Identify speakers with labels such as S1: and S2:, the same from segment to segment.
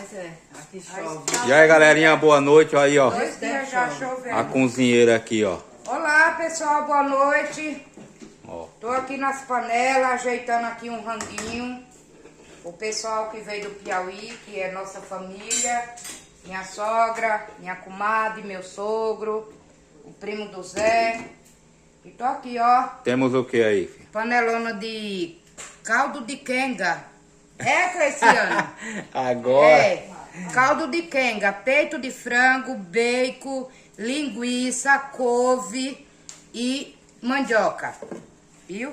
S1: Mas aqui chove.
S2: E aí, galerinha, boa noite. Aí, ó.
S3: 2 dias já chovendo.
S2: A cozinheira aqui, ó.
S3: Olá, pessoal, boa noite.
S2: Ó.
S3: Tô aqui nas panelas, ajeitando aqui um ranguinho. O pessoal que veio do Piauí, que é nossa família. Minha sogra, minha comadre, meu sogro, o primo do Zé. E tô aqui, ó.
S2: Temos o que aí, filho?
S3: Panelona de caldo de quenga. É, Cleiciano?
S2: Agora.
S3: É. Caldo de quenga, peito de frango, bacon, linguiça, couve e mandioca. Viu?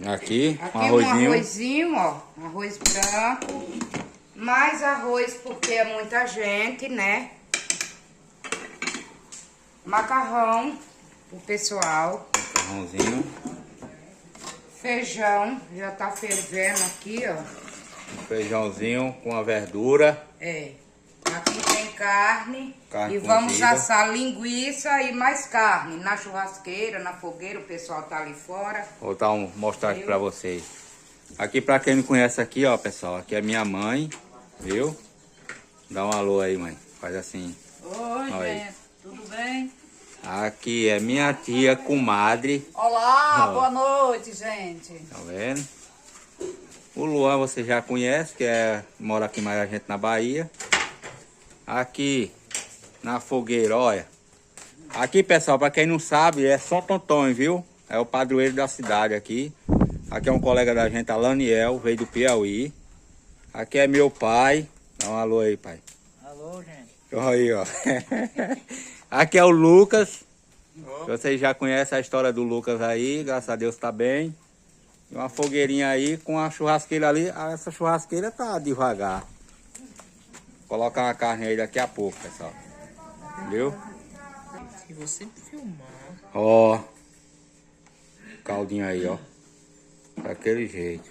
S2: Aqui,
S3: Aqui
S2: um arrozinho.
S3: um arrozinho, ó. Arroz branco. Mais arroz porque é muita gente, né? Macarrão pro pessoal.
S2: Macarrãozinho.
S3: Feijão, já tá fervendo aqui, ó.
S2: Um feijãozinho com a verdura.
S3: É. Aqui tem carne.
S2: Carne
S3: E vamos
S2: cozida.
S3: assar linguiça e mais carne. Na churrasqueira, na fogueira, o pessoal tá ali fora.
S2: Vou mostrar aqui pra vocês. Aqui, pra quem não conhece aqui, ó, pessoal. Aqui é minha mãe, viu? Dá um alô aí, mãe. Faz assim.
S1: Oi,
S2: Oi.
S1: gente. Tudo bem?
S2: Aqui é minha tia, comadre.
S1: Olá,
S2: Ó.
S1: boa noite, gente.
S2: Tá vendo? O Luan você já conhece, mora aqui mais a gente na Bahia. Aqui na fogueira, olha. Aqui, pessoal, para quem não sabe, é Santo Antônio, viu? É o padroeiro da cidade aqui. Aqui é um colega da gente, Alaniel, veio do Piauí. Aqui é meu pai. Dá um alô aí, pai.
S1: Alô, gente.
S2: Olha aí, ó. Aqui é o Lucas. Vocês já conhecem a história do Lucas aí, graças a Deus tá bem. E uma fogueirinha aí com a churrasqueira ali. Essa churrasqueira tá devagar. Vou colocar uma carne aí daqui a pouco, pessoal. Viu?
S1: Se você filmar.
S2: Ó. Caldinho aí, ó. Daquele jeito.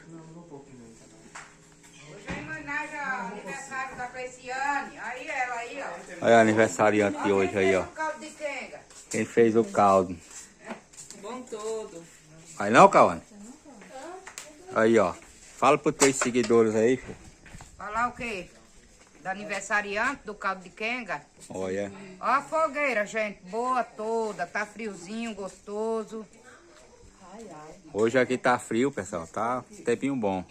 S3: Hoje é em homenagem ao aniversário da Cleiciane. Aí ela aí, ó.
S2: Olha a aniversariante de hoje aí, ó.
S3: Caldo de quenga.
S2: Quem fez o caldo.
S1: Bom todo.
S2: Aí não, Cauane? Aí, ó. Fala pros teus seguidores aí, filho.
S3: Falar o quê? Do aniversariante do caldo de quenga.
S2: Olha.
S3: Ó a fogueira, gente. Boa toda. Tá friozinho, gostoso.
S2: Hoje aqui tá frio, pessoal. Tá um tempinho bom.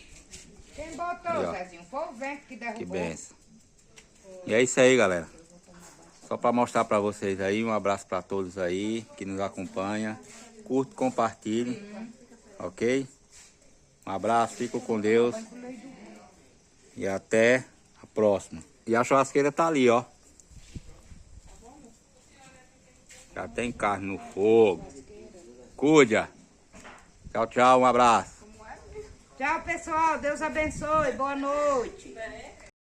S3: Quem botou,
S2: Aí, ó.
S3: Zezinho? Foi o vento que derrubou.
S2: Que benção. E é isso aí, galera. Só para mostrar para vocês aí. Um abraço para todos aí que nos acompanham. Curte, compartilhe. Ok? Um abraço, fico com Deus. E até a próxima. E a churrasqueira tá ali, ó. Já tem carne no fogo. Cuida. Tchau, tchau. Um abraço.
S3: Tchau, pessoal. Deus abençoe. Boa noite.